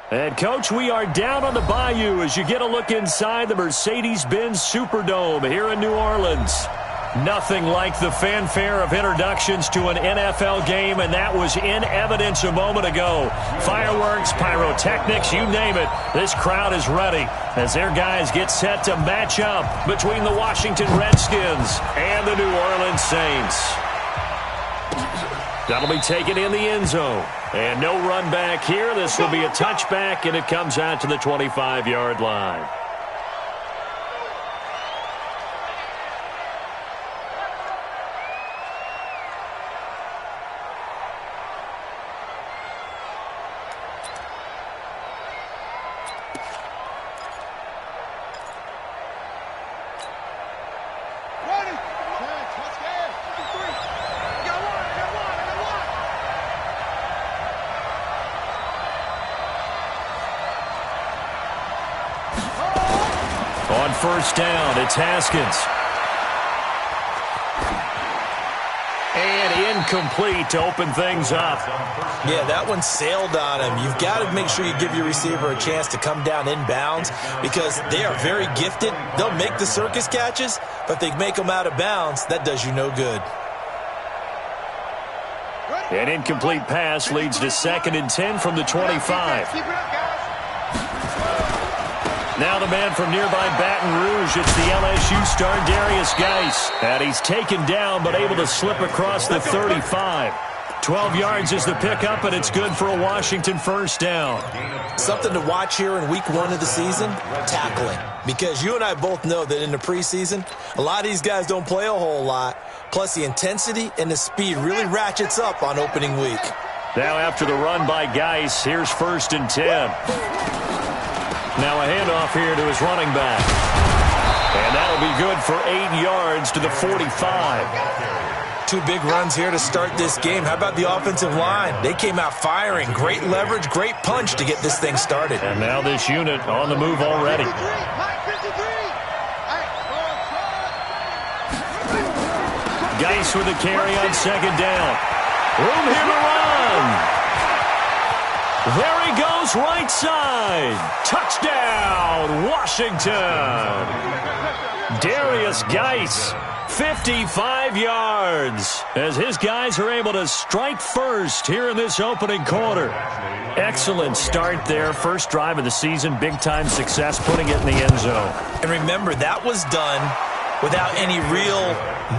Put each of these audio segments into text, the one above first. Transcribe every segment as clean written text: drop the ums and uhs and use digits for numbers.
And, Coach, we are down on the bayou as you get a look inside the Mercedes-Benz Superdome here in New Orleans. Nothing like the fanfare of introductions to an NFL game, and that was in evidence a moment ago. Fireworks, pyrotechnics, you name it. This crowd is ready as their guys get set to match up between the Washington Redskins and the New Orleans Saints. That'll be taken in the end zone. And no run back here. This will be a touchback, and it comes out to the 25-yard line. On first down, it's Haskins. And incomplete to open things up. Yeah, that one sailed on him. You've got to make sure you give your receiver a chance to come down inbounds because they are very gifted. They'll make the circus catches, but if they make them out of bounds, that does you no good. An incomplete pass leads to 2nd and 10 from the 25. Now the man from nearby Baton Rouge, it's the LSU star Darius Geis. And he's taken down but able to slip across the 35. 12 yards is the pickup, and it's good for a Washington first down. Something to watch here in week 1 of the season, tackling. Because you and I both know that in the preseason, a lot of these guys don't play a whole lot. Plus the intensity and the speed really ratchets up on opening week. Now after the run by Geis, here's 1st and 10. Now a handoff here to his running back. And that'll be good for 8 yards to the 45. 2 big runs here to start this game. How about the offensive line? They came out firing. Great leverage, great punch to get this thing started. And now this unit on the move already. Geis with a carry on 2nd down. Room here to run. There he goes, right side. Touchdown, Washington. Darius Geis, 55 yards, as his guys are able to strike first here in this opening quarter. Excellent start there. First drive of the season, big-time success, putting it in the end zone. And remember, that was done without any real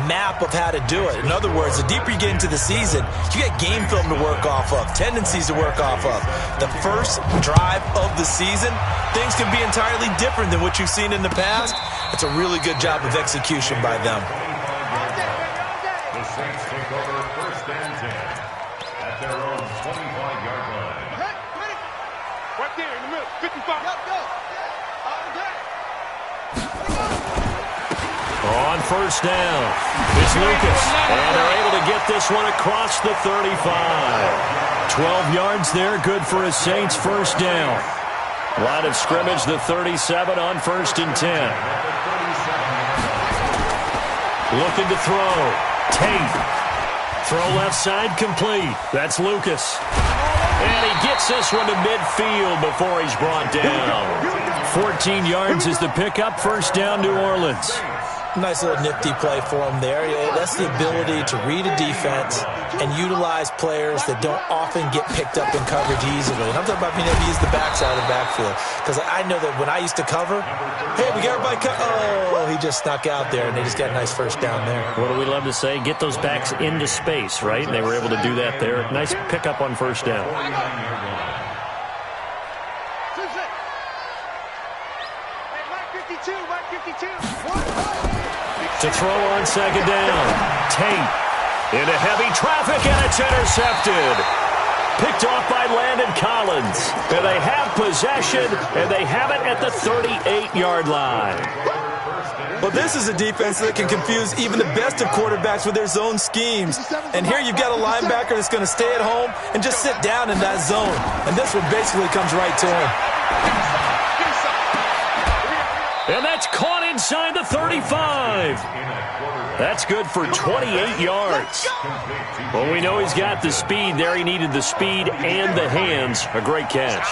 map of how to do it. In other words, the deeper you get into the season, you get game film to work off of, tendencies to work off of. The first drive of the season, things can be entirely different than what you've seen in the past. It's a really good job of execution by them. The Saints take over 1st and 10 at their own 25-yard line. Right there in the middle, 55. Go. On first down, it's Lucas, and they're able to get this one across the 35. 12 yards there, good for a Saints first down. Line of scrimmage, the 37 on 1st and 10. Looking to throw. Tate. Throw left side complete. That's Lucas. And he gets this one to midfield before he's brought down. 14 yards is the pickup, first down, New Orleans. Nice little nifty play for him there. That's the ability to read a defense and utilize players that don't often get picked up in coverage easily. And I'm talking about being able to use the backside of the backfield. Because I know that when I used to cover, hey, we got everybody oh, he just snuck out there, and they just got a nice first down there. What do we love to say? Get those backs into space, right? And they were able to do that there. Nice pickup on first down. To throw on 2nd down. Tate into heavy traffic, and it's intercepted. Picked off by Landon Collins. And they have possession, and they have it at the 38-yard line. Well, this is a defense that can confuse even the best of quarterbacks with their zone schemes. And here you've got a linebacker that's going to stay at home and just sit down in that zone. And this one basically comes right to him. And that's caught inside the 35. That's good for 28 yards. Well, we know he's got the speed there. He needed the speed and the hands. A great catch.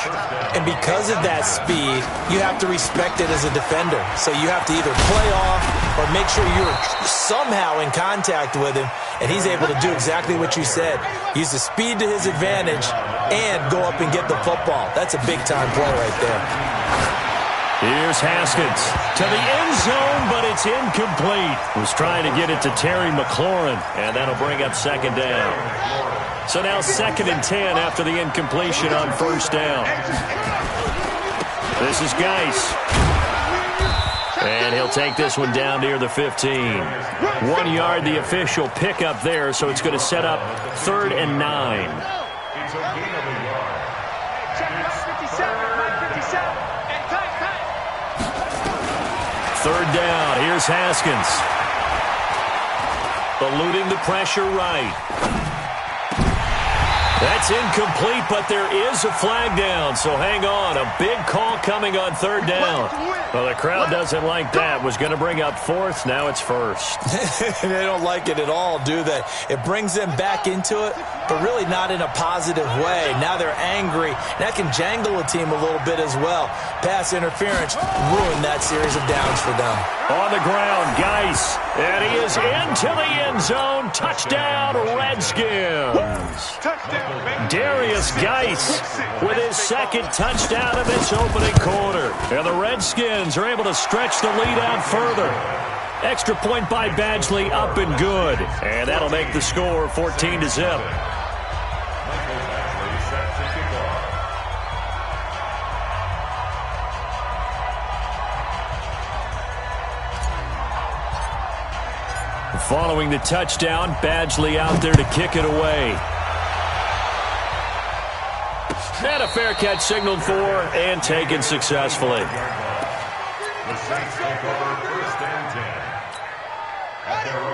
And because of that speed, you have to respect it as a defender. So you have to either play off or make sure you're somehow in contact with him, and he's able to do exactly what you said. Use the speed to his advantage and go up and get the football. That's a big-time play right there. Here's Haskins to the end zone, but it's incomplete. Was trying to get it to Terry McLaurin, and that'll bring up second down. So now 2nd and 10 after the incompletion on first down. This is Geis. And he'll take this one down near the 15. 1 yard, the official pickup there, so it's going to set up 3rd and 9. It's a gain of a yard. Third down. Here's Haskins. Eluding the pressure right. That's incomplete, but there is a flag down, so hang on. A big call coming on 3rd down. Well, the crowd doesn't like that. Was going to bring up 4th. Now it's 1st. They don't like it at all, do they? It brings them back into it, but really not in a positive way. Now they're angry. That can jangle a team a little bit as well. Pass interference ruined that series of downs for them. On the ground, Geis. And he is into the end zone. Touchdown, Redskins. Darius Geis with his 2nd touchdown of this opening quarter. And the Redskins are able to stretch the lead out further. Extra point by Badgley, up and good. And that'll make the score 14-0. Following the touchdown, Badgley out there to kick it away. And a fair catch signaled for and taken successfully. The Saints take over 1st and 10.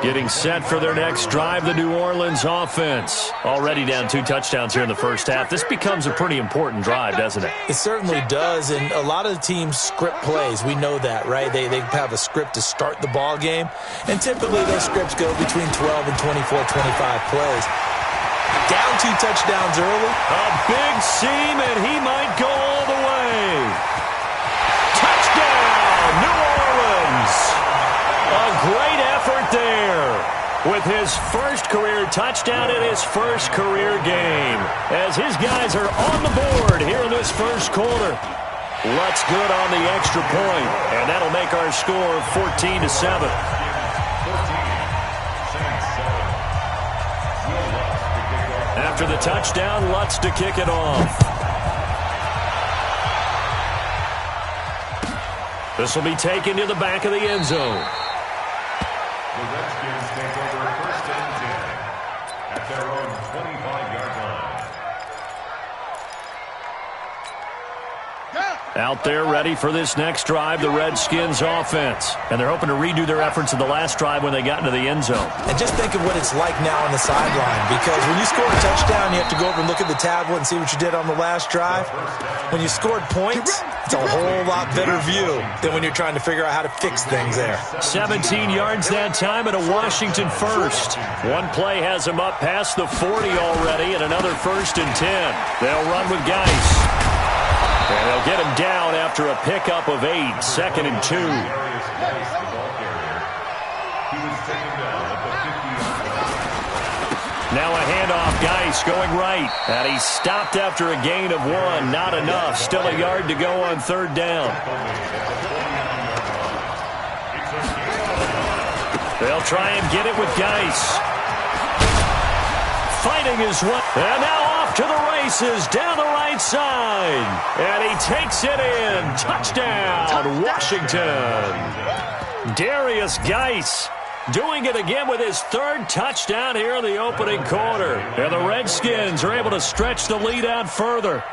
Getting set for their next drive, the New Orleans offense. Already down 2 touchdowns here in the first half. This becomes a pretty important drive, doesn't it? It certainly does, and a lot of the teams script plays. We know that, right? They have a script to start the ball game, and typically those scripts go between 12 and 24, 25 plays. Down 2 touchdowns early. A big seam, and he might go all the way. Touchdown, New Orleans. A great effort there with his first career touchdown in his first career game, as his guys are on the board here in this first quarter. Lutz good on the extra point, and that'll make our score 14-7. After the touchdown, Lutz to kick it off. This will be taken to the back of the end zone. The Redskins take over 1st and 10 at their own 25-yard line. Out there ready for this next drive, the Redskins offense. And they're hoping to redo their efforts in the last drive when they got into the end zone. And just think of what it's like now on the sideline, because when you score a touchdown, you have to go over and look at the tablet and see what you did on the last drive. When you scored points, it's a whole lot better view than when you're trying to figure out how to fix things there. 17 yards that time and a Washington first. One play has them up past the 40 already, and another 1st and 10. They'll run with Geis. And they'll get him down after a pickup of 8, 2nd and 2. Now a handoff, Geis going right. And he stopped after a gain of 1. Not enough. Still a yard to go on 3rd down. They'll try and get it with Geis. Fighting his way. And now off to the races down the right side. And he takes it in. Touchdown, Washington. Darius Geis doing it again with his 3rd touchdown here in the opening quarter. And the Redskins are able to stretch the lead out further.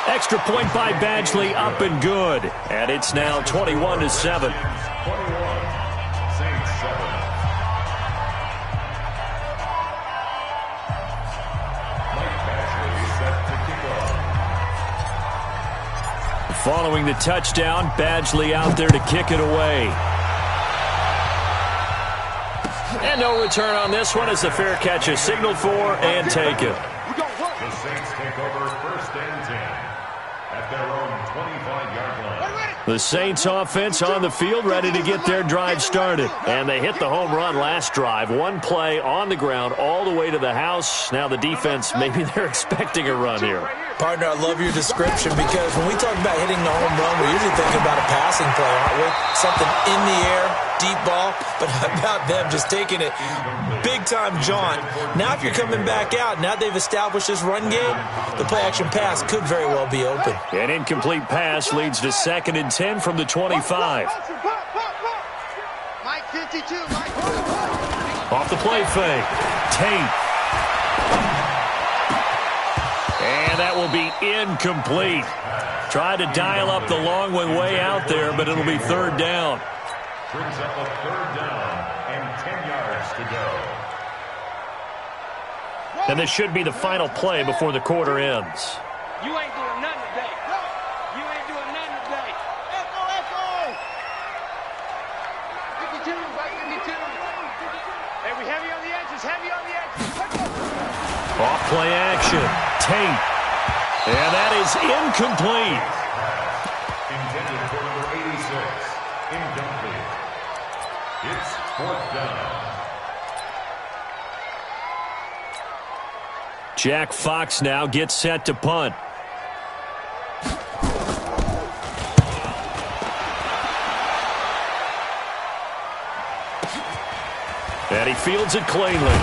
Extra point by Badgley, up and good. And it's now 21-7. 21, Saints 7. Mike Badgley set to kick off. Following the touchdown, Badgley out there to kick it away. And no return on this one as the fair catch is signaled for and taken. The Saints take over 1st and 10 at their own 25-yard line. The Saints offense on the field ready to get their drive started. And they hit the home run last drive. One play on the ground all the way to the house. Now the defense, maybe they're expecting a run here. Partner, I love your description because when we talk about hitting the home run, we're usually thinking about a passing play, aren't we? Something in the air, deep ball, but how about them just taking it big-time jaunt. Now if you're coming back out, now they've established this run game, the play-action pass could very well be open. An incomplete pass leads to 2nd and 10 from the 25. Mike 52, Mike. Off the play fake. Tate. And that will be incomplete. Tried to dial up the long one way out there, but it'll be 3rd down. Brings up a 3rd down and 10 yards to go. And this should be the final play before the quarter ends. You ain't doing nothing today. You ain't doing nothing today. Echo, echo. 52, Mike 52. Hey, we heavy on the edges, heavy on the edges. Off play action. Tate. And that is incomplete. Intended for number 86. Incomplete. It's 4th down. Jack Fox now gets set to punt. And he fields it cleanly.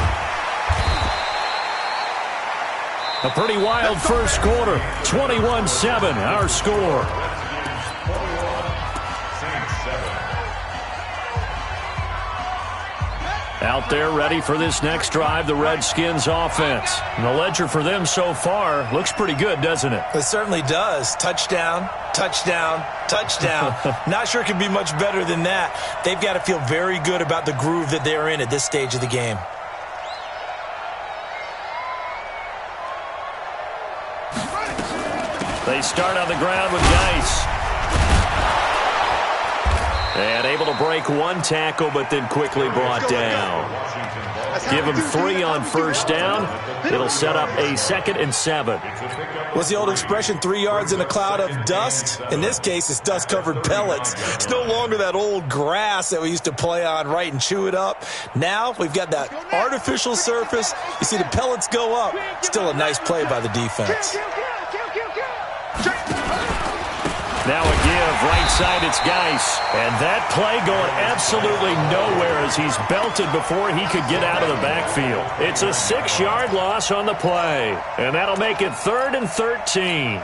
A pretty wild first quarter. 21-7, our score. Out there ready for this next drive, the Redskins offense. And the ledger for them so far looks pretty good, doesn't it? It certainly does. Touchdown, touchdown, touchdown. Not sure it can be much better than that. They've got to feel very good about the groove that they're in at this stage of the game. They start on the ground with Geis. And able to break one tackle, but then quickly brought down. Give him 3 on 1st down. It'll set up a 2nd and 7. What's the old expression, 3 yards in a cloud of dust? In this case, it's dust-covered pellets. It's no longer that old grass that we used to play on, right, and chew it up. Now we've got that artificial surface. You see the pellets go up. Still a nice play by the defense. Now a give, right side, it's Geis. And that play going absolutely nowhere as he's belted before he could get out of the backfield. It's a 6-yard loss on the play. And that'll make it 3rd and 13.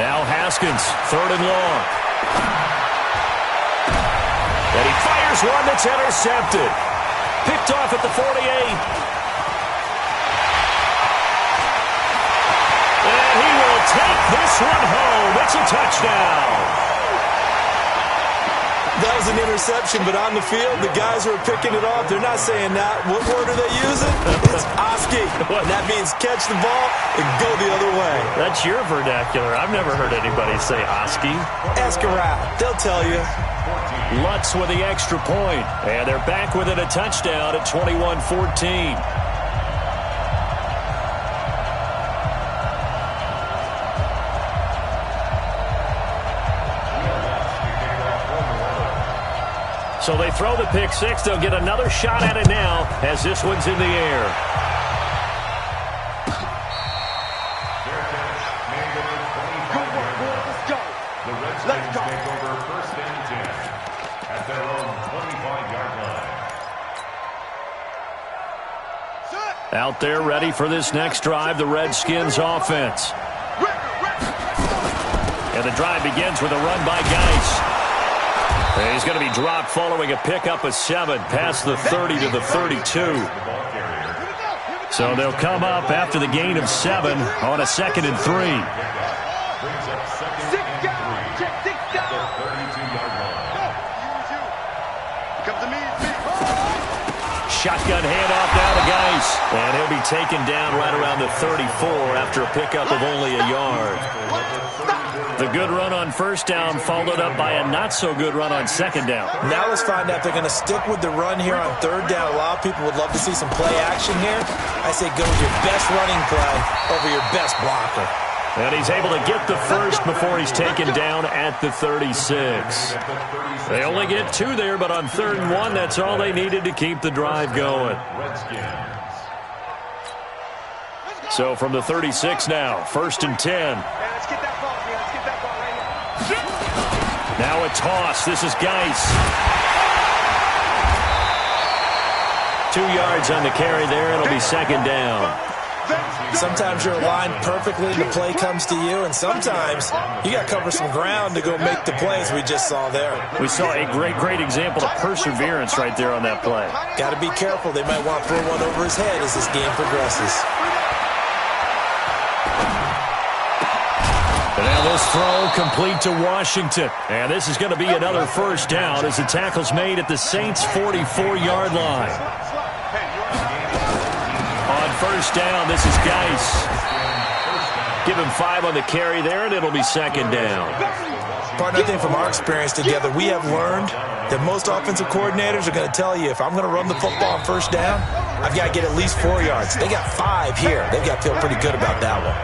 Now Haskins, 3rd and long. And he fires one that's intercepted. Picked off at the 48. And he will take this one home. It's a touchdown. That was an interception, but on the field, the guys who are picking it off, they're not saying that. What word are they using? It's Oski. That means catch the ball and go the other way. That's your vernacular. I've never heard anybody say Oski. Ask around. They'll tell you. Lutz with the extra point. And they're back within a touchdown at 21-14. So they throw the pick six. They'll get another shot at it now as this one's in the air. The Redskins take over 1st and 10 at their own 25-yard line. Out there ready for this next drive, the Redskins offense. And the drive begins with a run by Geis. And he's going to be dropped following a pickup of 7 past the 30 to the 32. So they'll come up after the gain of 7 on a 2nd and 3. Brings up 2nd and 3 at the 32-yard line. shotgun handoff down to Geis. And he'll be taken down right around the 34 after a pickup of only a yard. The good run on first down followed up by a not-so-good run on second down. Now let's find out if they're going to stick with the run here on third down. A lot of people would love to see some play action here. I say go with your best running play over your best blocker. And he's able to get the first before he's taken down at the 36. They only get 2 there, but on 3rd and 1, that's all they needed to keep the drive going. So from the 36 now, 1st and 10. Let's get that ball here. Let's get that ball right here. Now a toss. This is Geis. 2 yards on the carry there. It'll be 2nd down. Sometimes you're aligned perfectly and the play comes to you, and sometimes you got to cover some ground to go make the plays we just saw there. We saw a great example of perseverance right there on that play. Got to be careful. They might want to throw one over his head as this game progresses. And now this throw complete to Washington. And this is going to be another first down as the tackle's made at the Saints' 44-yard line. On first down, this is Geis. Give him 5 on the carry there, and it'll be 2nd down. Partner, I think from our experience together, we have learned that most offensive coordinators are going to tell you, if I'm going to run the football on first down, I've got to get at least 4 yards. They got 5 here. They've got to feel pretty good about that one.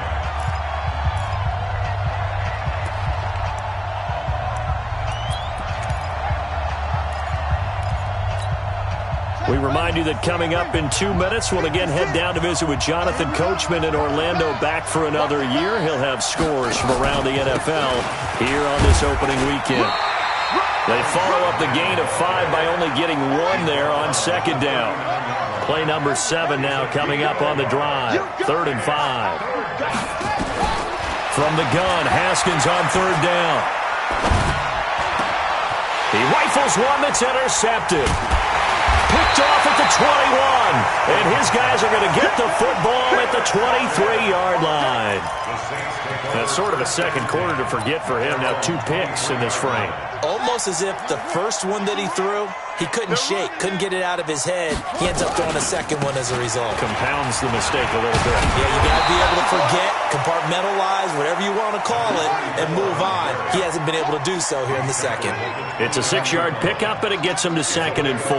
We remind you that coming up in 2 minutes, we'll again head down to visit with Jonathan Coachman in Orlando, back for another year. He'll have scores from around the NFL here on this opening weekend. They follow up the gain of 5 by only getting 1 there on 2nd down. Play number 7 now coming up on the drive. 3rd and 5. From the gun, Haskins on 3rd down. He rifles one that's intercepted. Picked off at the 21. And his guys are going to get the football at the 23-yard line. That's sort of a second quarter to forget for him. Now 2 picks in this frame. Almost as if the first one that he threw, he couldn't shake, couldn't get it out of his head. He ends up throwing a second one as a result. Compounds the mistake a little bit. Yeah, you got to be able to forget, compartmentalize, whatever you want to call it, and move on. He hasn't been able to do so here in the second. It's a 6-yard pickup, and it gets him to 2nd and 4.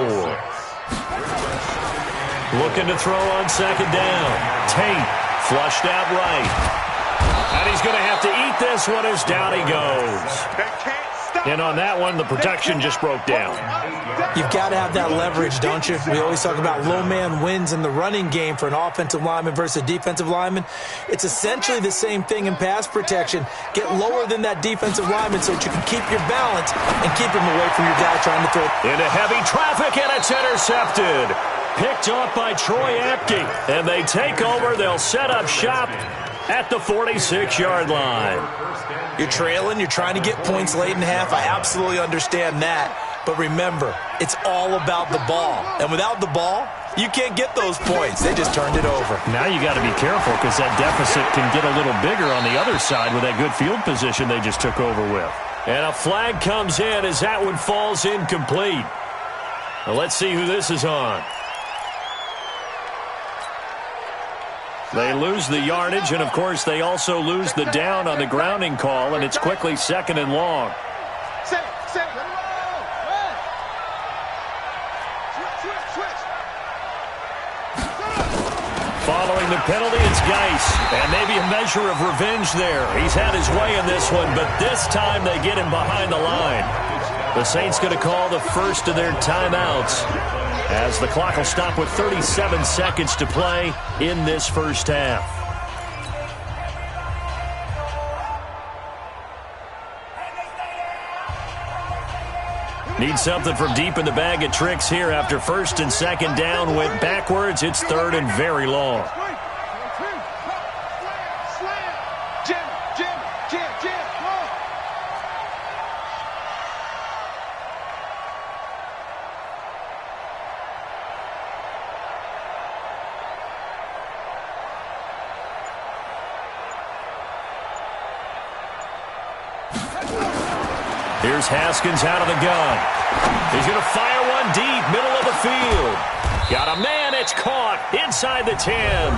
Looking to throw on 2nd down. Tate flushed out right. And he's going to have to eat this one as down he goes. And on that one, the protection just broke down. You've got to have that leverage, don't you? We always talk about low man wins in the running game for an offensive lineman versus a defensive lineman. It's essentially the same thing in pass protection. Get lower than that defensive lineman so that you can keep your balance and keep him away from your guy trying to throw. Into heavy traffic, and it's intercepted. Picked off by Troy Apke. And they take over. They'll set up shop at the 46-yard line. You're trailing. You're trying to get points late in half. I absolutely understand that. But remember, it's all about the ball. And without the ball, you can't get those points. They just turned it over. Now you got to be careful because that deficit can get a little bigger on the other side with that good field position they just took over with. And a flag comes in as that one falls incomplete. Now let's see who this is on. They lose the yardage, and, of course, they also lose the down on the grounding call, and it's quickly 2nd and long. Following the penalty, it's Geis, and maybe a measure of revenge there. He's had his way in this one, but this time they get him behind the line. The Saints going to call the first of their timeouts, as the clock will stop with 37 seconds to play in this first half. Need something from deep in the bag of tricks here after 1st and 2nd down went backwards. It's 3rd and very long. Here's Haskins out of the gun. He's going to fire one deep, middle of the field. Got a man. It's caught inside the 10.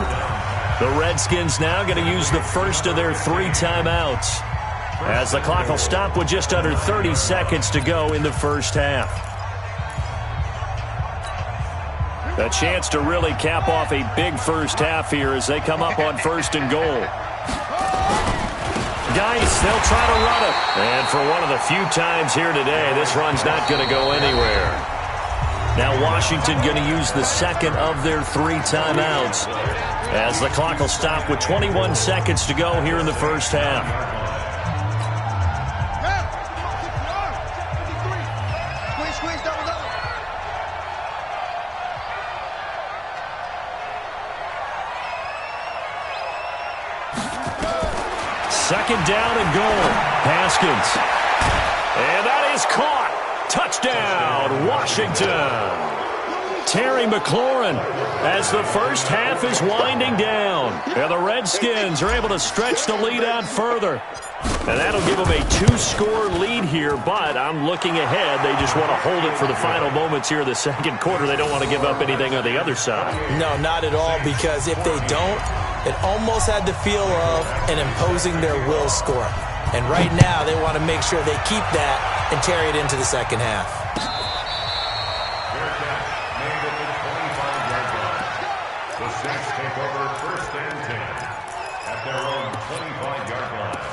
The Redskins now going to use the first of their 3 timeouts, as the clock will stop with just under 30 seconds to go in the first half. A chance to really cap off a big first half here as they come up on 1st and goal. Geis, they'll try to run it. And for one of the few times here today, this run's not going to go anywhere. Now Washington going to use the second of their 3 timeouts, as the clock will stop with 21 seconds to go here in the first half. Second down and goal. Haskins. And that is caught. Touchdown, Washington. Terry McLaurin, as the first half is winding down. And the Redskins are able to stretch the lead out further. And that'll give them a 2-score lead here, but I'm looking ahead. They just want to hold it for the final moments here in the second quarter. They don't want to give up anything on the other side. No, not at all, because if they don't, it almost had the feel of an imposing their will score. And right now, they want to make sure they keep that and carry it into the second half. The Saints take over 1st and 10 at their own 25-yard line.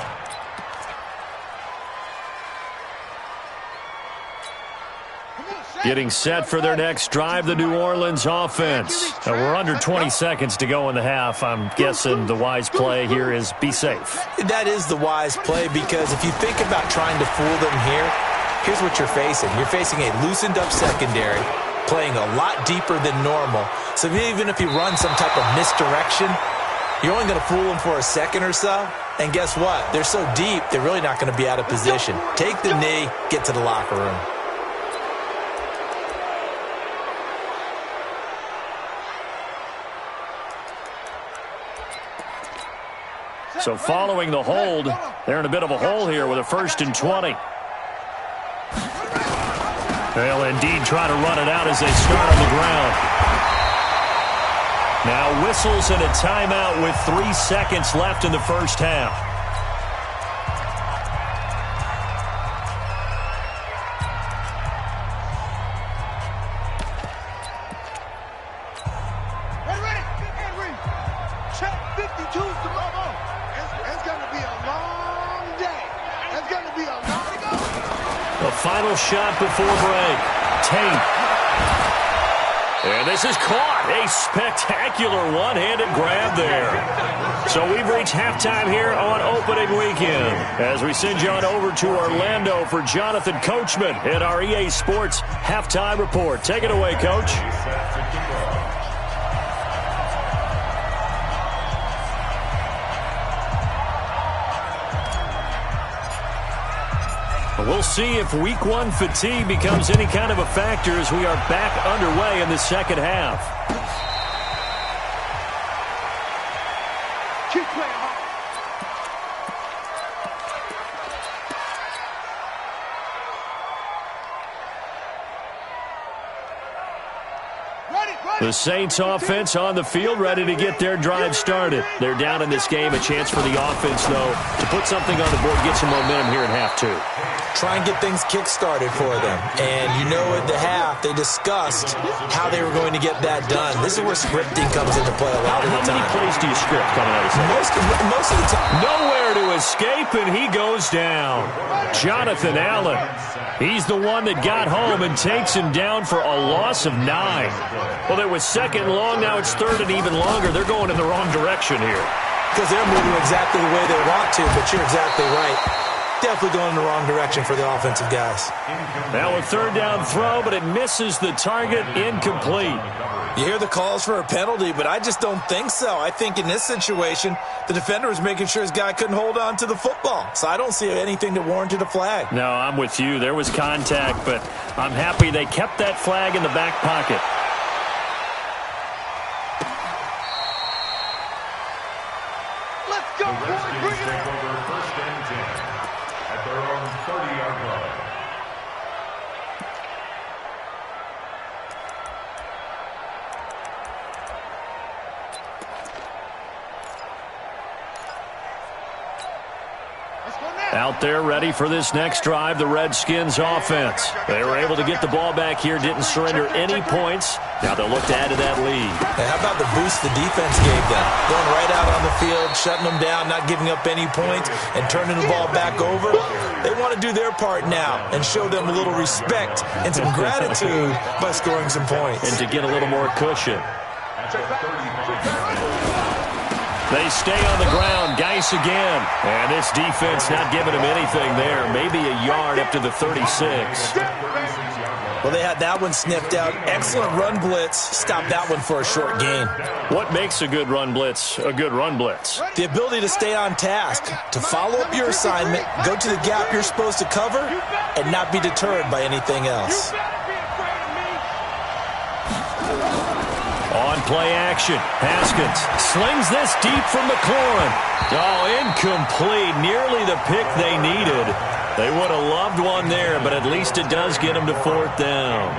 Getting set for their next drive, the New Orleans offense. We're under 20 seconds to go in the half. I'm guessing the wise play here is be safe. That is the wise play, because if you think about trying to fool them here, here's what you're facing. You're facing a loosened up secondary, playing a lot deeper than normal. So even if you run some type of misdirection, you're only going to fool them for a second or so. And guess what? They're so deep, they're really not going to be out of position. Take the knee, get to the locker room. So following the hold, they're in a bit of a hole here with a 1st and 20. They'll indeed try to run it out as they start on the ground. Now whistles and a timeout with 3 seconds left in the first half. Final shot before break. Tate. And this is caught. A spectacular one-handed grab there. So we've reached halftime here on opening weekend, as we send you on over to Orlando for Jonathan Coachman at our EA Sports Halftime Report. Take it away, Coach. We'll see if Week 1 fatigue becomes any kind of a factor as we are back underway in the second half. Keep playing hard. The Saints offense on the field, ready to get their drive started. They're down in this game. A chance for the offense, though, to put something on the board, get some momentum here in half 2. Try and get things kick-started for them. And you know at the half, they discussed how they were going to get that done. This is where scripting comes into play a lot of the time. How many plays do you script coming out of second? Most of the time. Nowhere to escape, and he goes down. Jonathan Allen. He's the one that got home and takes him down for a loss of 9. Well, it was 2nd and long. Now it's 3rd and even longer. They're going in the wrong direction here. Because they're moving exactly the way they want to, but you're exactly right. Definitely going in the wrong direction for the offensive guys. Now a 3rd down throw, but it misses the target. Incomplete. You hear the calls for a penalty, but I just don't think so. I think in this situation, the defender was making sure his guy couldn't hold on to the football. So I don't see anything that warranted a flag. No, I'm with you. There was contact, but I'm happy they kept that flag in the back pocket. Let's go, boys. Bring it on. Over 1st and 10 at their own 30-yard line. Let's go. Out there ready for this next drive, the Redskins offense. They were able to get the ball back here, didn't surrender any points. Now they'll look to add to that lead. Hey, how about the boost the defense gave them? Going right out on the field, shutting them down, not giving up any points, and turning the ball back over. They want to do their part now and show them a little respect and some gratitude by scoring some points. And to get a little more cushion. They stay on the ground. Geis again. And this defense not giving him anything there. Maybe a yard up to the 36. Well, they had that one sniffed out. Excellent run blitz. Stopped that one for a short gain. What makes a good run blitz a good run blitz? The ability to stay on task, to follow up your assignment, go to the gap you're supposed to cover, and not be deterred by anything else. On play action, Haskins slings this deep from McLaurin. Oh, incomplete. Nearly the pick they needed. They would have loved one there, but at least it does get them to 4th down.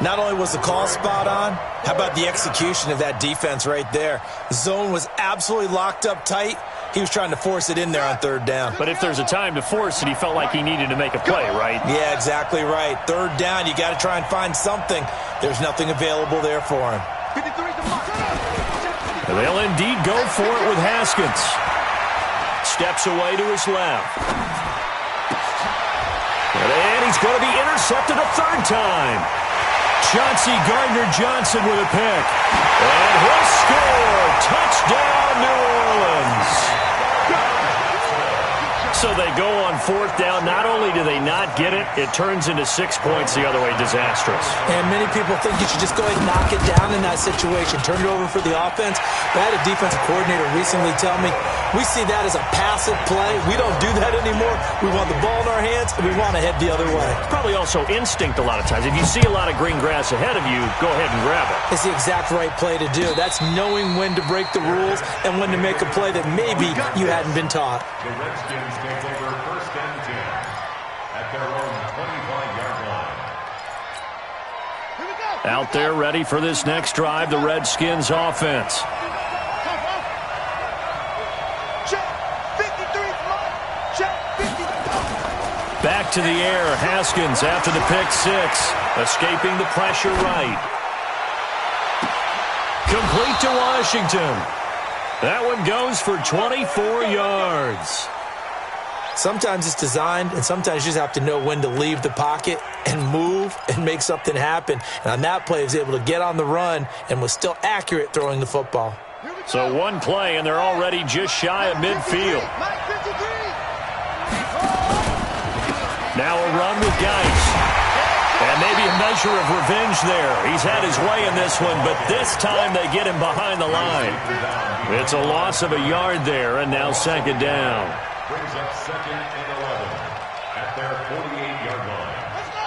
Not only was the call spot on, how about the execution of that defense right there? The zone was absolutely locked up tight. He was trying to force it in there on 3rd down. But if there's a time to force it, he felt like he needed to make a play, right? Yeah, exactly right. 3rd down, you got to try and find something. There's nothing available there for him. They'll indeed go for it with Haskins. Steps away to his left. And he's going to be intercepted a 3rd time. Chauncey Gardner-Johnson with a pick. And he'll score. Touchdown, New Orleans. So they go on 4th down. Not only do they not get it, it turns into 6 points the other way. Disastrous. And many people think you should just go ahead and knock it down in that situation. Turn it over for the offense. But I had a defensive coordinator recently tell me, we see that as a passive play. We don't do that anymore. We want the ball in our hands, and we want to head the other way. It's probably also instinct a lot of times. If you see a lot of green grass ahead of you, go ahead and grab it. It's the exact right play to do. That's knowing when to break the rules and when to make a play that maybe you hadn't been taught. The Redskins take over 1st and 10 at their own 25-yard line. Out there ready for this next drive, the Redskins offense. Back to the air, Haskins after the pick 6, escaping the pressure right. Complete to Washington. That one goes for 24 yards. Sometimes it's designed, and sometimes you just have to know when to leave the pocket and move and make something happen. And on that play, he was able to get on the run and was still accurate throwing the football. So one play, and they're already just shy of midfield. Now a run with Geis. And maybe a measure of revenge there. He's had his way in this one, but this time they get him behind the line. It's a loss of a yard there, and now 2nd down. Brings up 2nd and 11 at their 48-yard line. Let's go.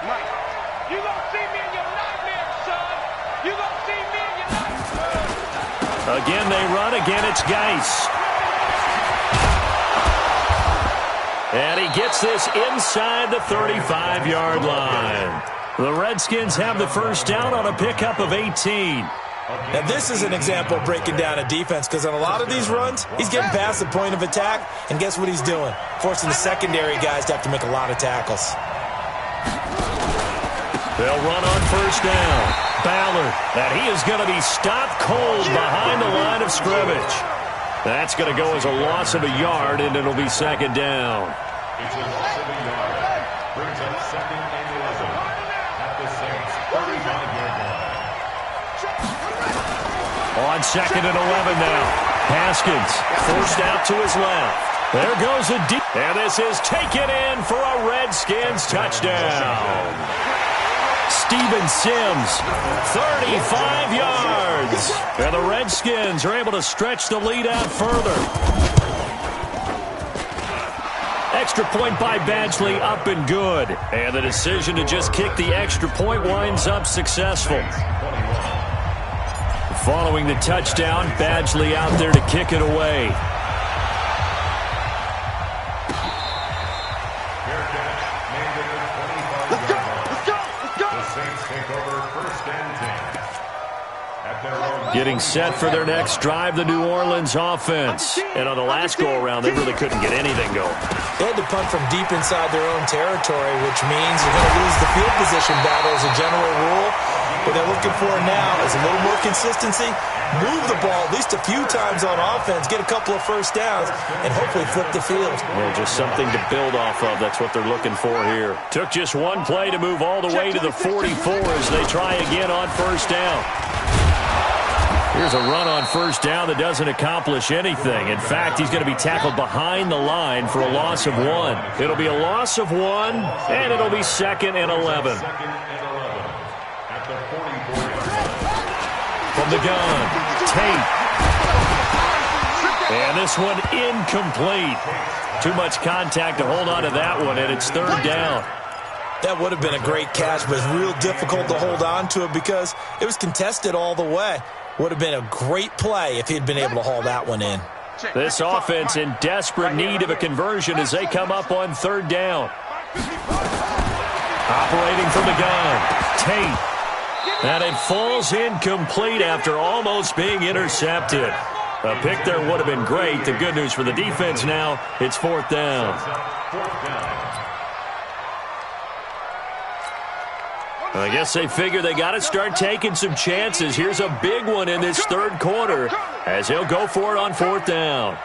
Mike, you gonna see me in your nightmares, son. You gonna see me in your nightmares. Again they run. Again it's Geis. And he gets this inside the 35-yard line. The Redskins have the 1st down on a pickup of 18. Now, this is an example of breaking down a defense, because on a lot of these runs, he's getting past the point of attack, and guess what he's doing? Forcing the secondary guys to have to make a lot of tackles. They'll run on 1st down. Ballard, and he is going to be stopped cold behind the line of scrimmage. That's going to go as a loss of a yard, and it'll be 2nd down. It's a loss of a yard. Brings up 2nd and 11 at the Saints' 35-yard line. On 2nd and 11 now. Haskins forced out to his left. There goes a deep. And this is taken in for a Redskins touchdown. Steven Sims, 35 yards. And the Redskins are able to stretch the lead out further. Extra point by Badgley, up and good. And the decision to just kick the extra point winds up successful. Following the touchdown, Badgley out there to kick it away. Let's go. The Saints take over 1st and 10 at their own Getting set for their next drive, the New Orleans offense. And on the last go-around, they really couldn't get anything going. They had to punt from deep inside their own territory, which means you're going to lose the field position battle as a general rule. What they're looking for now is a little more consistency, move the ball at least a few times on offense, get a couple of first downs, and hopefully flip the field. Well, just something to build off of. That's what they're looking for here. Took just one play to move all the way to the 44 as they try again on first down. Here's a run on first down that doesn't accomplish anything. In fact, he's going to be tackled behind the line for a loss of 1. It'll be a loss of 1, and it'll be 2nd and 11. From the gun, Tate. And this one incomplete. Too much contact to hold on to that one, and it's 3rd down. That would have been a great catch, but it's real difficult to hold on to it because it was contested all the way. Would have been a great play if he'd been able to haul that one in. This offense in desperate need of a conversion as they come up on 3rd down. Operating from the gun, Tate. And it falls incomplete after almost being intercepted. A pick there would have been great. The good news for the defense now, it's 4th down. I guess they figure they got to start taking some chances. Here's a big one in this 3rd quarter as he'll go for it on 4th down.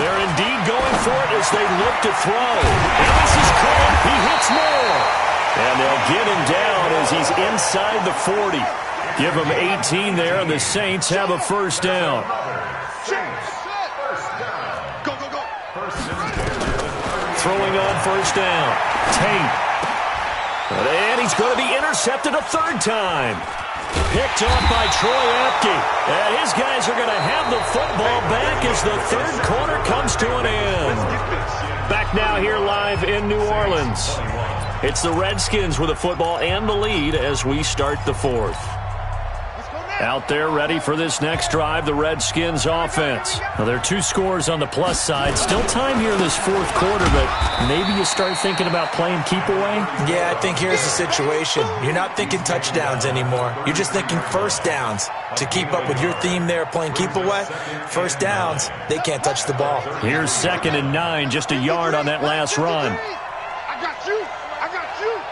They're indeed going for it as they look to throw. And this is caught. He hits more. And they'll get him down as he's inside the 40. Give him 18 there, and the Saints have a first down. Throwing on first down. Tate. And he's going to be intercepted a 3rd time. Picked off by Troy Apke. And his guys are going to have the football back as the 3rd quarter comes to an end. Back now here live in New Orleans. It's the Redskins with the football and the lead as we start the 4th. Out there ready for this next drive, the Redskins offense. Now, there are 2 scores on the plus side. Still time here in this 4th quarter, but maybe you start thinking about playing keep away? Yeah, I think here's the situation. You're not thinking touchdowns anymore. You're just thinking first downs. To keep up with your theme there, playing keep away, first downs, they can't touch the ball. Here's 2nd and 9, just a yard on that last run. I got you. I got you.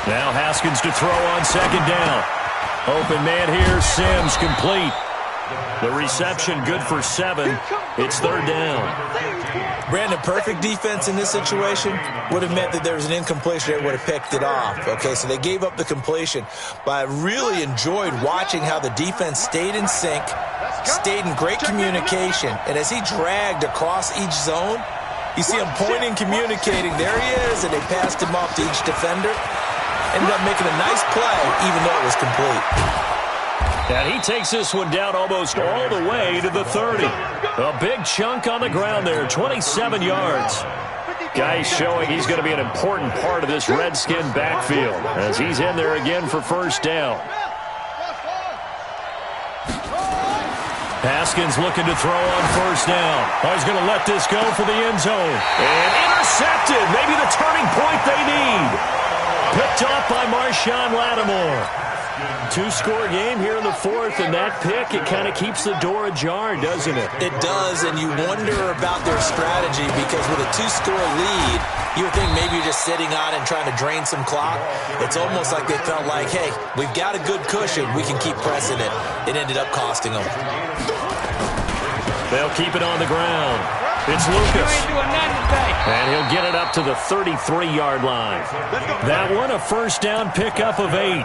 Now Haskins to throw on 2nd down. Open man here, Sims complete. The reception good for 7. It's 3rd down. Brandon, perfect defense in this situation would have meant that there was an incompletion that would have picked it off. Okay, so they gave up the completion. But I really enjoyed watching how the defense stayed in sync, stayed in great communication, and as he dragged across each zone, you see him pointing, communicating. There he is, and they passed him off to each defender. Ended up making a nice play, even though it was complete. And he takes this one down almost all the way to the 30. A big chunk on the ground there, 27 yards. Guy's showing he's going to be an important part of this Redskin backfield as he's in there again for first down. Haskins looking to throw on first down. Oh, he's going to let this go for the end zone. And intercepted. Maybe the turning point they need. Picked off by Marshawn Lattimore. 2-score game here in the 4th, and that pick, it kind of keeps the door ajar, doesn't it? It does, and you wonder about their strategy because with a 2-score lead, you would think maybe you're just sitting on and trying to drain some clock. It's almost like they felt like, hey, we've got a good cushion. We can keep pressing it. It ended up costing them. They'll keep it on the ground. It's Lucas. And he'll get it up to the 33-yard line. That one, a first down pickup of 8.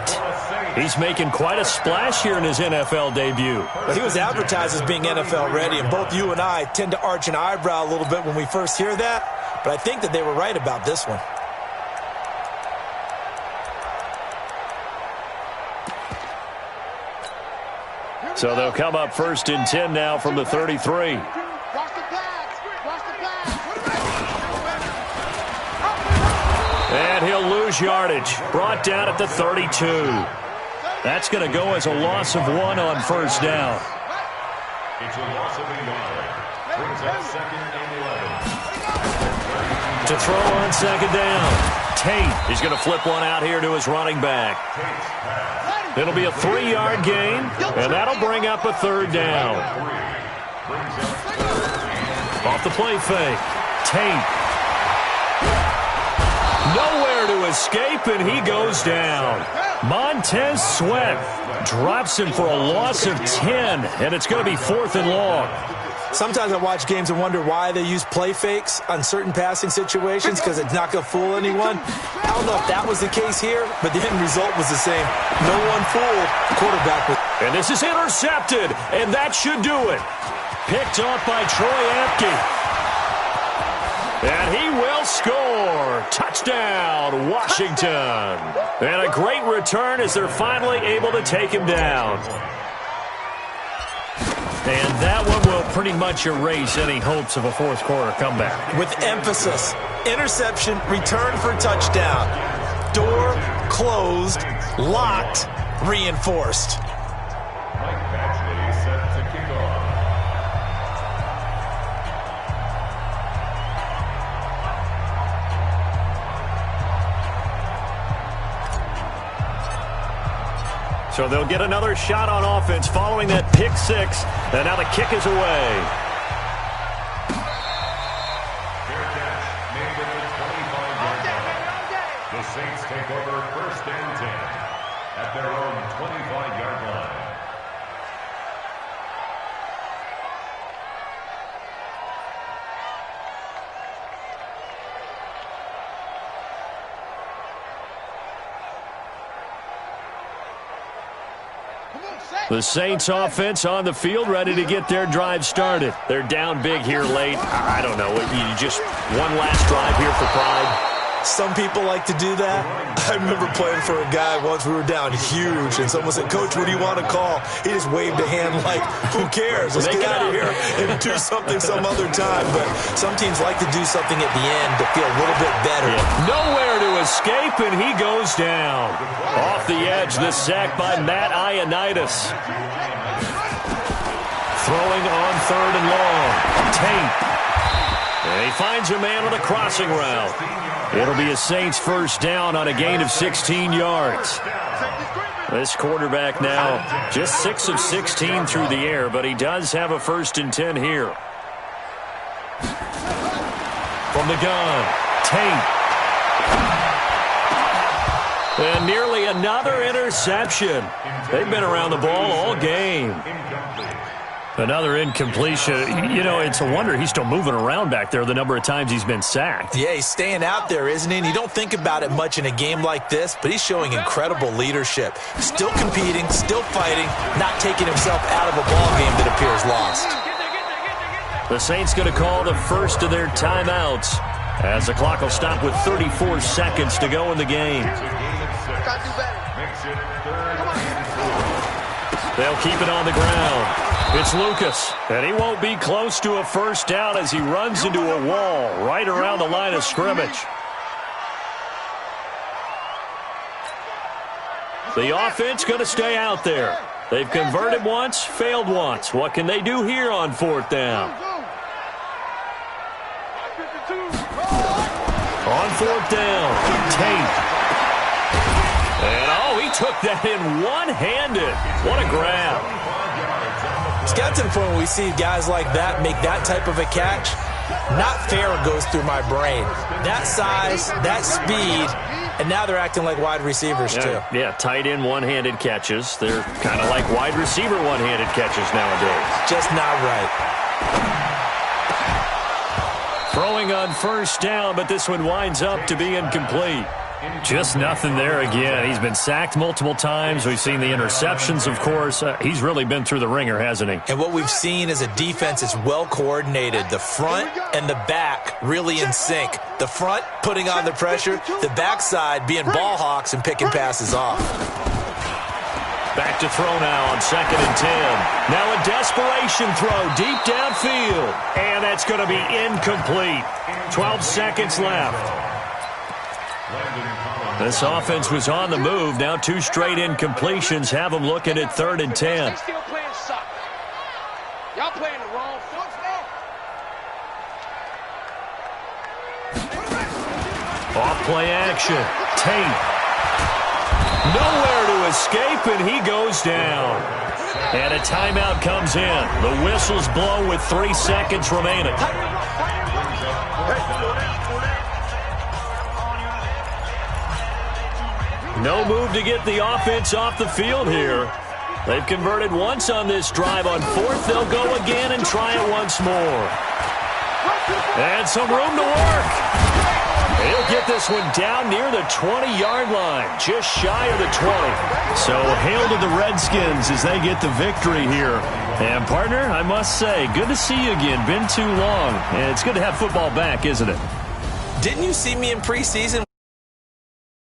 He's making quite a splash here in his NFL debut. Well, he was advertised as being NFL ready, and both you and I tend to arch an eyebrow a little bit when we first hear that. But I think that they were right about this one. So they'll come up 1st and 10 now from the 33. And he'll lose yardage. Brought down at the 32. That's going to go as a loss of 1 on first down. It's a loss of a yard. Brings up 2nd and 11. To throw on second down. Tate is going to flip one out here to his running back. It'll be a 3-yard gain, and that'll bring up a 3rd down. Off the play fake. Tate. Nowhere to escape, and he goes down. Montez Sweat drops him for a loss of 10, and it's going to be 4th and long. Sometimes I watch games and wonder why they use play fakes on certain passing situations because it's not going to fool anyone. I don't know if that was the case here, but the end result was the same. No one fooled. Quarterback was. And this is intercepted, and that should do it. Picked off by Troy Apke. And he will score. Touchdown, Washington. And a great return as they're finally able to take him down. And that one will pretty much erase any hopes of a fourth quarter comeback. With emphasis, interception, return for touchdown. Door closed, locked, reinforced. Mike Batchley set to kick off. So they'll get another shot on offense following that pick six. And now the kick is away. Fair catch made at the 25-yard line. The Saints take over 1st and 10 at their own 25-yard line. The Saints offense on the field, ready to get their drive started. They're down big here late. I don't know. You just one last drive here for pride. Some people like to do that. I remember playing for a guy once. We were down huge, and someone said, "Coach, what do you want to call?" He just waved a hand like, "Who cares? Let's get out of here and do something some other time." But some teams like to do something at the end to feel a little bit better. Yeah. Nowhere to escape, and he goes down. Off the edge, the sack by Matt Ioannidis. Throwing on 3rd and long. Tate. And he finds a man on a crossing route. It'll be a Saints first down on a gain of 16 yards. This quarterback now just 6 of 16 through the air, but he does have a 1st and 10 here. From the gun, Tate. And nearly another interception. They've been around the ball all game. Another incompletion. You know, it's a wonder he's still moving around back there the number of times he's been sacked. Yeah, he's staying out there, isn't he? And you don't think about it much in a game like this, but he's showing incredible leadership. Still competing, still fighting, not taking himself out of a ball game that appears lost. The Saints going to call the first of their timeouts as the clock will stop with 34 seconds to go in the game. They'll keep it on the ground. It's Lucas, and he won't be close to a first down as he runs into a wall right around the line of scrimmage. The offense going to stay out there. They've converted once, failed once. What can they do here on 4th down? On 4th down, Tate. And, he took that in one-handed. What a grab. It's got to the point where we see guys like that make that type of a catch. Not fair goes through my brain. That size, that speed, and now they're acting like wide receivers too. Yeah, tight end one-handed catches. They're kind of like wide receiver one-handed catches nowadays. Just not right. Throwing on first down, but this one winds up to be incomplete. Just nothing there again. He's been sacked multiple times. We've seen the interceptions, of course. He's really been through the ringer, hasn't he? And what we've seen is a defense that's well coordinated. The front and the back really in sync. The front putting on the pressure. The backside being ball hawks and picking passes off. Back to throw now on 2nd and 10. Now a desperation throw deep downfield. And that's going to be incomplete. 12 seconds left. Landon Collins This offense was on the move. Now 2 straight incompletions have them looking at 3rd and 10. They still playing soccer. Y'all playing the wrong football. Off play action. Tate. Nowhere to escape, and he goes down. And a timeout comes in. The whistles blow with 3 seconds remaining. No move to get the offense off the field here. They've converted once on this drive. On 4th, they'll go again and try it once more. And some room to work. He'll get this one down near the 20-yard line, just shy of the 20. So hail to the Redskins as they get the victory here. And, partner, I must say, good to see you again. Been too long. And it's good to have football back, isn't it? Didn't you see me in preseason?